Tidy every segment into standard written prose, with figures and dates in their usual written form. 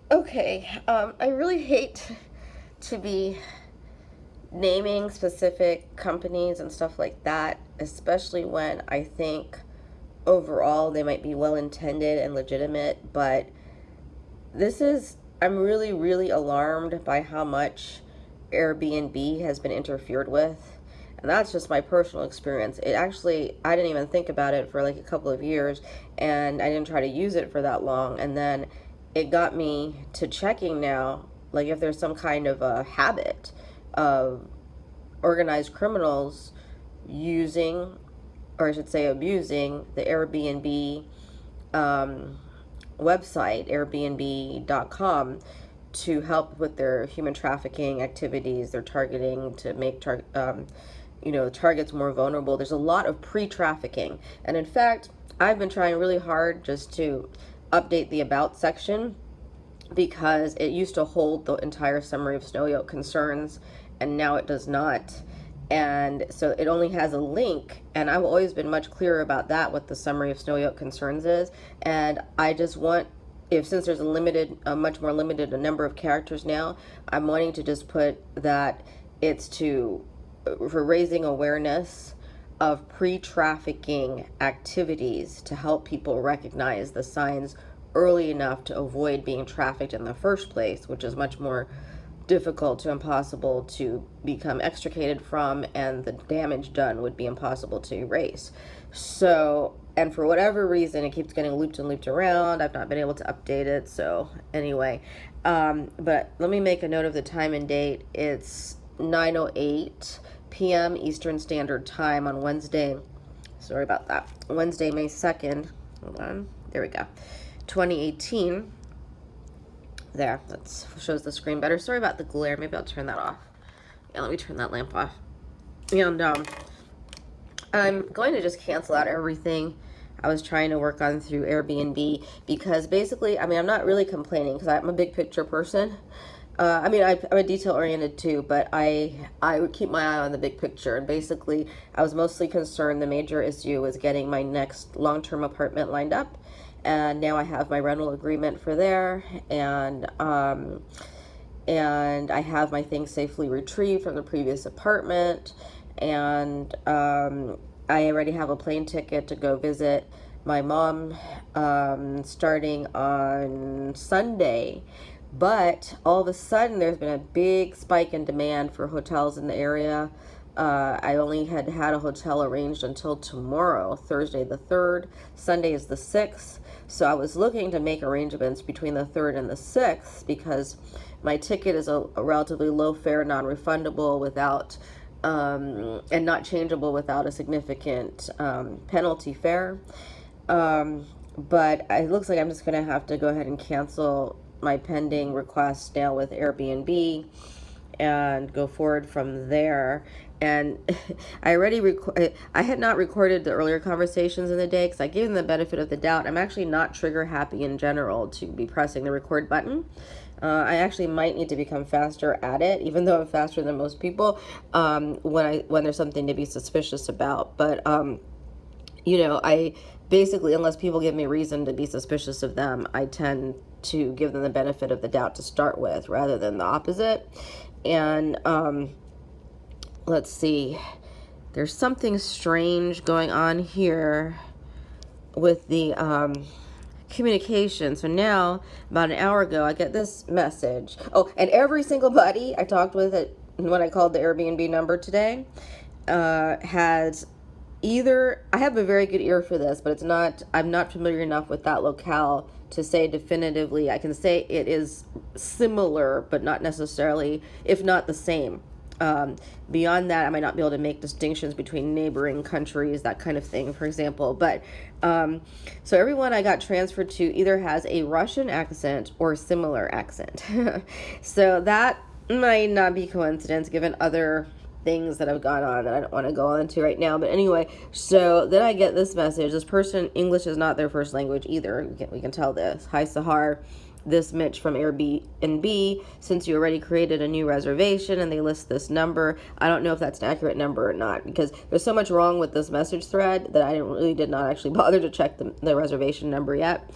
Okay, I really hate to be naming specific companies and stuff like that, especially when I think overall they might be well intended and legitimate, but I'm really, really alarmed by how much Airbnb has been interfered with. And that's just my personal experience. I didn't even think about it for like a couple of years, and I didn't try to use it for that long. And then it got me to checking now, like if there's some kind of a habit of organized criminals using, or I should say abusing, the Airbnb um, website, Airbnb.com, to help with their human trafficking activities. They're targeting to make targets more vulnerable. There's a lot of pre-trafficking, and in fact, I've been trying really hard just to update the about section because it used to hold the entire summary of snow yoke concerns, and now it does not. And so it only has a link, and I've always been much clearer about that, what the summary of snow yoke concerns is. And I just want, if since there's a much more limited a number of characters now, I'm wanting to just put that it's for raising awareness of pre-trafficking activities to help people recognize the signs early enough to avoid being trafficked in the first place, which is much more difficult to impossible to become extricated from, and the damage done would be impossible to erase. So, and for whatever reason, it keeps getting looped and looped around. I've not been able to update it. So anyway, but let me make a note of the time and date. It's 9:08 p.m. Eastern Standard Time on Wednesday. Sorry about that. Wednesday, May 2nd. Hold on. There we go. 2018. There, that shows the screen better. Sorry about the glare. Maybe I'll turn that off. Yeah, let me turn that lamp off. And I'm going to just cancel out everything I was trying to work on through Airbnb, because basically, I'm not really complaining because I'm a big picture person. I'm a detail oriented too, but I would keep my eye on the big picture. And basically, I was mostly concerned the major issue was getting my next long-term apartment lined up. And now I have my rental agreement for there, and I have my things safely retrieved from the previous apartment, and I already have a plane ticket to go visit my mom starting on Sunday. But all of a sudden, there's been a big spike in demand for hotels in the area. I only had a hotel arranged until tomorrow, Thursday the 3rd. Sunday is the 6th. So I was looking to make arrangements between the 3rd and the 6th because my ticket is a relatively low fare, non-refundable without, and not changeable without a significant penalty fare. But it looks like I'm just going to have to go ahead and cancel my pending request now with Airbnb and go forward from there. And I had not recorded the earlier conversations in the day because I gave them the benefit of the doubt. I'm actually not trigger happy in general to be pressing the record button. I actually might need to become faster at it, even though I'm faster than most people, when there's something to be suspicious about. But I basically, unless people give me reason to be suspicious of them, I tend to give them the benefit of the doubt to start with rather than the opposite. And let's see, there's something strange going on here with the communication. So now, about an hour ago, I get this message. Oh, and every single buddy I talked with when I called the Airbnb number today has either, I have a very good ear for this, but I'm not familiar enough with that locale to say definitively. I can say it is similar, but not necessarily, if not the same. Beyond that, I might not be able to make distinctions between neighboring countries, that kind of thing, for example. But so everyone I got transferred to either has a Russian accent or similar accent. So that might not be coincidence given other things that have gone on that I don't want to go on to right now. But anyway, so then I get this message. This person, English is not their first language either. We can tell this. Hi, Sahar. This Mitch from Airbnb, since you already created a new reservation and they list this number. I don't know if that's an accurate number or not, because there's so much wrong with this message thread that I did not actually bother to check the reservation number yet.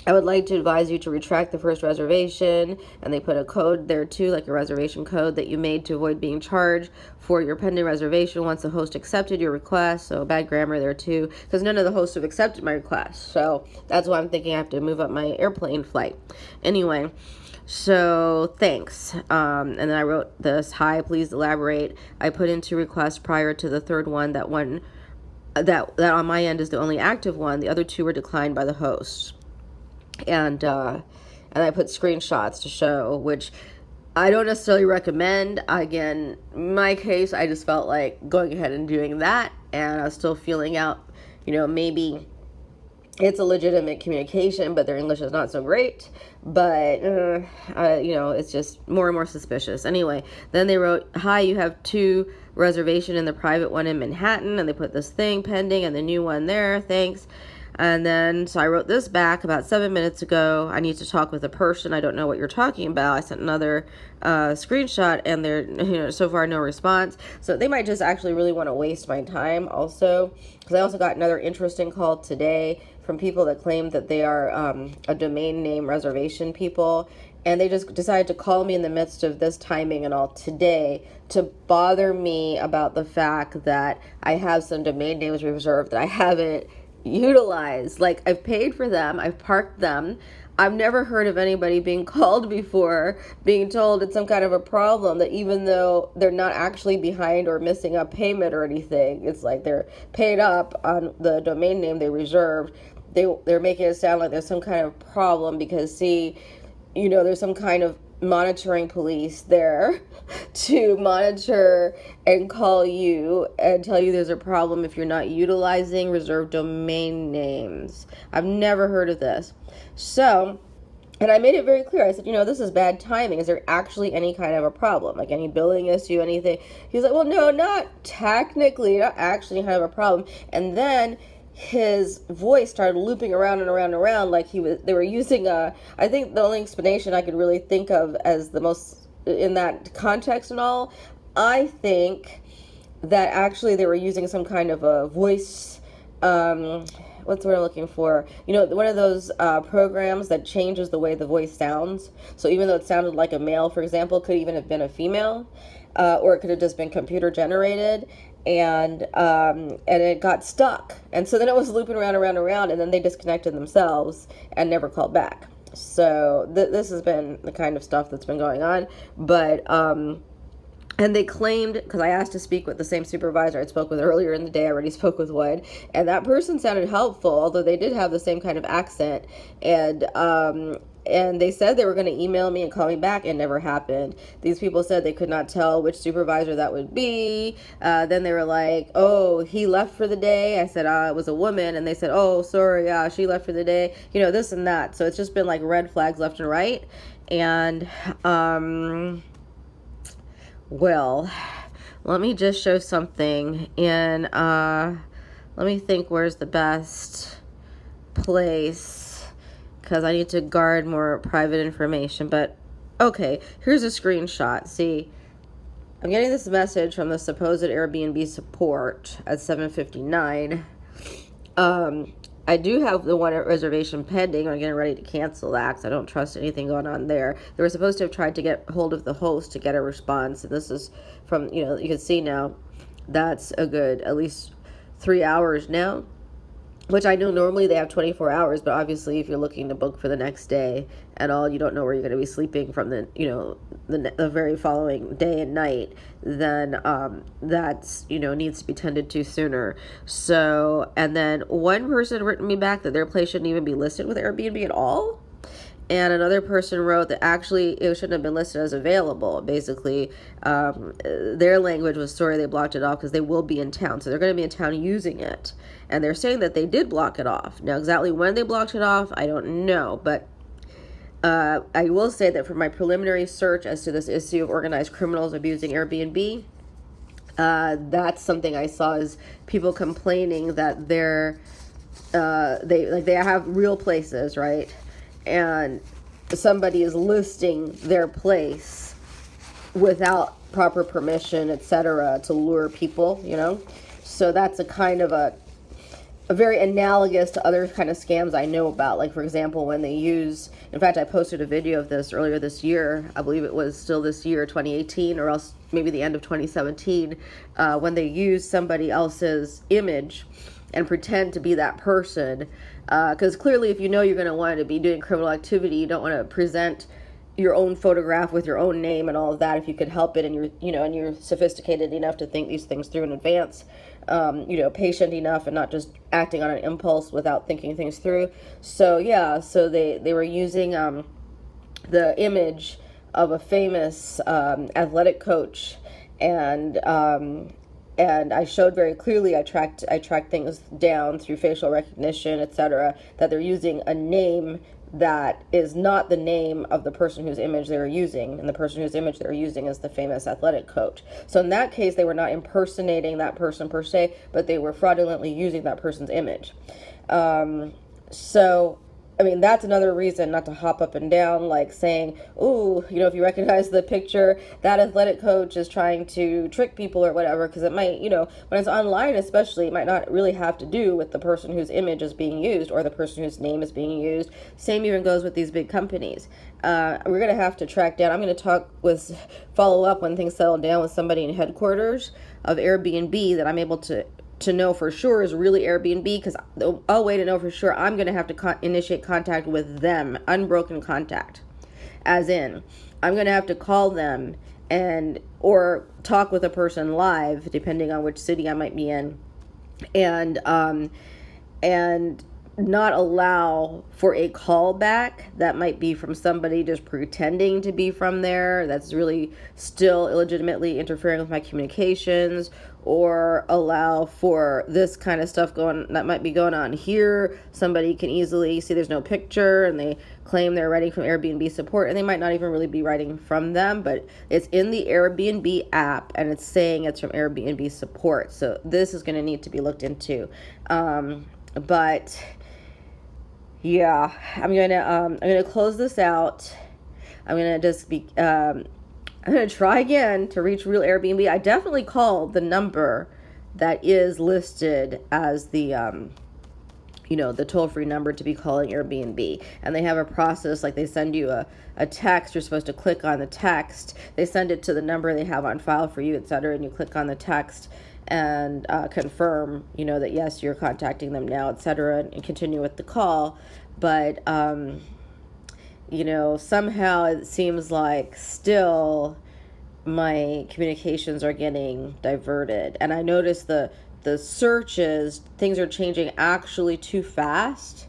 I would like to advise you to retract the first reservation, and they put a code there too, like a reservation code that you made to avoid being charged for your pending reservation once the host accepted your request. So bad grammar there too, because none of the hosts have accepted my request. So that's why I'm thinking I have to move up my airplane flight. Anyway, so thanks. And then I wrote this, hi, please elaborate. I put in 2 requests prior to the third one. That on my end is the only active one. The other 2 were declined by the host. And I put screenshots to show, which I don't necessarily recommend. Again, in my case, I just felt like going ahead and doing that, and I was still feeling out, maybe it's a legitimate communication, but their English is not so great. But, it's just more and more suspicious. Anyway, then they wrote, hi, you have 2 reservation in the private one in Manhattan, and they put this thing pending and the new one there, thanks. And then, so I wrote this back about 7 minutes ago. I need to talk with a person. I don't know what you're talking about. I sent another screenshot, and there, so far no response. So they might just actually really want to waste my time also. Because I also got another interesting call today from people that claim that they are a domain name reservation people. And they just decided to call me in the midst of this timing and all today to bother me about the fact that I have some domain names reserved that I haven't utilized. Like, I've paid for them, I've parked them. I've never heard of anybody being called before, being told it's some kind of a problem, that even though they're not actually behind or missing a payment or anything, it's like they're paid up on the domain name they reserved. They're making it sound like there's some kind of problem because, see, there's some kind of monitoring police there to monitor and call you and tell you there's a problem if you're not utilizing reserved domain names. I've never heard of this. So, and I made it very clear. I said, this is bad timing. Is there actually any kind of a problem? Like any billing issue, anything? He's like, well, no, not technically, not actually kind of a problem. And then his voice started looping around and around and around like they were using I think the only explanation I could really think of as the most in that context and all, I think that actually they were using some kind of a voice, what's the word I'm looking for? One of those programs that changes the way the voice sounds. So even though it sounded like a male, for example, it could even have been a female, or it could have just been computer generated. And it got stuck, and so then it was looping around, and then they disconnected themselves and never called back. So this has been the kind of stuff that's been going on. But and they claimed, because I asked to speak with the same supervisor I spoke with earlier in the day, I already spoke with one, and that person sounded helpful, although they did have the same kind of accent. And they said they were going to email me and call me back. It never happened. These people said they could not tell which supervisor that would be. Then they were like, oh, he left for the day. I said, it was a woman. And they said, oh, sorry, she left for the day. This and that. So it's just been like red flags left and right. And, well, let me just show something. And let me think where's the best place, because I need to guard more private information. But okay, here's a screenshot. See, I'm getting this message from the supposed Airbnb support at 7:59. I do have the one reservation pending. I'm getting ready to cancel that because I don't trust anything going on there. They were supposed to have tried to get hold of the host to get a response. And this is from, you can see now, that's a good at least 3 hours now. Which I know normally they have 24 hours, but obviously if you're looking to book for the next day and all, you don't know where you're going to be sleeping from the, the very following day and night, then that's, needs to be tended to sooner. So, and then one person had written me back that their place shouldn't even be listed with Airbnb at all. And another person wrote that actually it shouldn't have been listed as available. Basically, their language was sorry they blocked it off because they will be in town. So they're going to be in town using it. And they're saying that they did block it off. Now, exactly when they blocked it off, I don't know. But I will say that for my preliminary search as to this issue of organized criminals abusing Airbnb, that's something I saw is people complaining that they have real places, right? And somebody is listing their place without proper permission, etc., to lure people, So that's a kind of very analogous to other kind of scams I know about. Like, for example, when they use, in fact, I posted a video of this earlier this year. I believe it was still this year, 2018, or else maybe the end of 2017, when they use somebody else's image and pretend to be that person. Because clearly, if you know you're going to want to be doing criminal activity, you don't want to present your own photograph with your own name and all of that if you could help it, and you're sophisticated enough to think these things through in advance, patient enough and not just acting on an impulse without thinking things through. So they were using the image of a famous athletic coach, and I showed very clearly, I tracked things down through facial recognition, etc., that they're using a name that is not the name of the person whose image they were using, and the person whose image they were using is the famous athletic coach. So in that case, they were not impersonating that person per se, but they were fraudulently using that person's image. That's another reason not to hop up and down, like saying, ooh, if you recognize the picture, that athletic coach is trying to trick people or whatever, because it might, when it's online especially, it might not really have to do with the person whose image is being used or the person whose name is being used. Same even goes with these big companies. We're going to have to track down. I'm going to follow up when things settle down with somebody in headquarters of Airbnb that I'm able to know for sure is really Airbnb, because the way to know for sure, I'm going to have to initiate contact with them, unbroken contact, as in I'm going to have to call them or talk with a person live, depending on which city I might be in, and not allow for a callback that might be from somebody just pretending to be from there, that's really still illegitimately interfering with my communications, or allow for this kind of stuff that might be going on here. Somebody can easily see there's no picture and they claim they're writing from Airbnb support, and they might not even really be writing from them, but it's in the Airbnb app and it's saying it's from Airbnb support. So this is going to need to be looked into. But yeah, I'm gonna close this out. I'm gonna try again to reach real Airbnb. I definitely called the number that is listed as the the toll-free number to be calling Airbnb, and they have a process, like they send you a text. You're supposed to click on the text. They send it to the number they have on file for you, etc., and you click on the text and confirm, that yes, you're contacting them now, etc., and continue with the call. But somehow it seems like still my communications are getting diverted, and I noticed the searches, things are changing actually too fast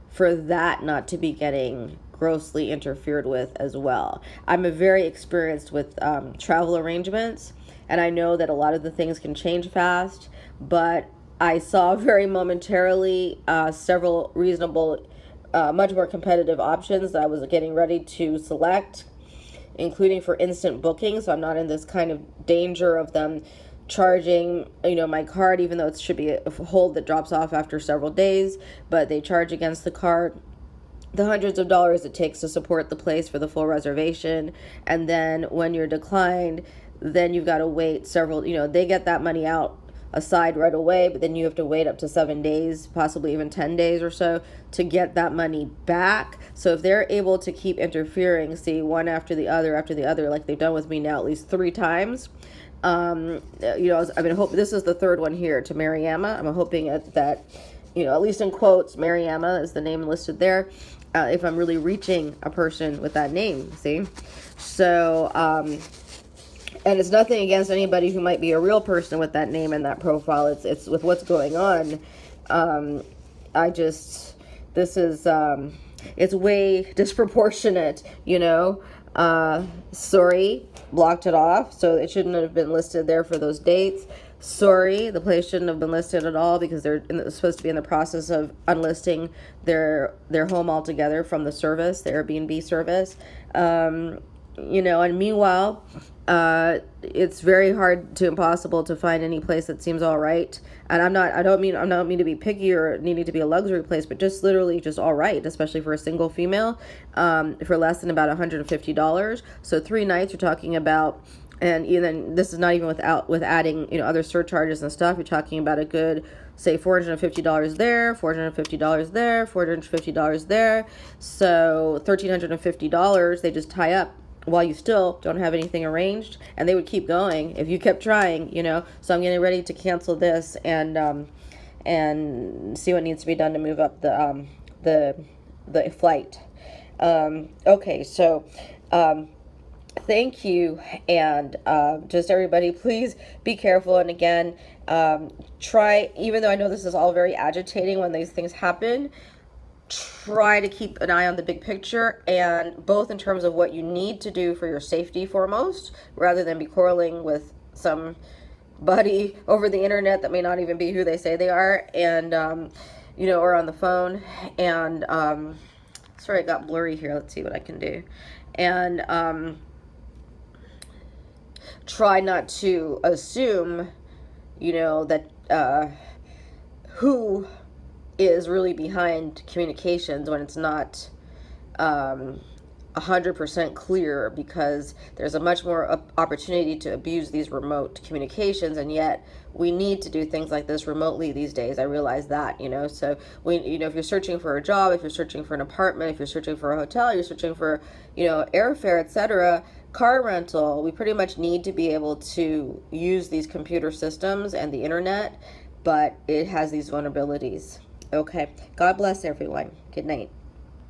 for that not to be getting grossly interfered with as well. I'm very experienced with travel arrangements, and I know that a lot of the things can change fast, but I saw very momentarily several reasonable, much more competitive options that I was getting ready to select, including for instant booking. So I'm not in this kind of danger of them charging, my card, even though it should be a hold that drops off after several days, but they charge against the card the hundreds of dollars it takes to support the place for the full reservation. And then when you're declined, then you've got to wait several, they get that money out aside right away, but then you have to wait up to 7 days, possibly even 10 days or so, to get that money back. So if they're able to keep interfering, see, one after the other, like they've done with me now at least 3 times, I've been hoping, this is the third one here to Mariama. I'm hoping that, at least in quotes, Mariama is the name listed there, if I'm really reaching a person with that name, see? So, and it's nothing against anybody who might be a real person with that name and that profile. It's with what's going on. It's way disproportionate, sorry, blocked it off. So it shouldn't have been listed there for those dates. Sorry, the place shouldn't have been listed at all, because they're supposed to be in the process of unlisting their home altogether from the service, the Airbnb service. And meanwhile, it's very hard to impossible to find any place that seems all right. And I don't mean to be picky or needing to be a luxury place, but just literally just all right, especially for a single female, for less than about $150. So 3 nights you're talking about, and even this is not even with adding, other surcharges and stuff. You're talking about a good say $450 there, $450 there, $450 there. So $1,350 they just tie up while you still don't have anything arranged, and they would keep going if you kept trying, you know. So I'm getting ready to cancel this and see what needs to be done to move up the flight. Okay, so thank you, and just everybody, please be careful. And again, try, even though I know this is all very agitating when these things happen, try to keep an eye on the big picture, and both in terms of what you need to do for your safety foremost, rather than be quarreling with somebody over the internet that may not even be who they say they are, and you know, or on the phone. And sorry, it got blurry here. Let's see what I can do. And try not to assume, you know, that who is really behind communications when it's not 100% clear, because there's a much more opportunity to abuse these remote communications, and yet we need to do things like this remotely these days. I realize that, you know. So you know, if you're searching for a job, if you're searching for an apartment, if you're searching for a hotel, you're searching for, you know, airfare, etc., car rental, we pretty much need to be able to use these computer systems and the internet, but it has these vulnerabilities. Okay, God bless everyone. Good night.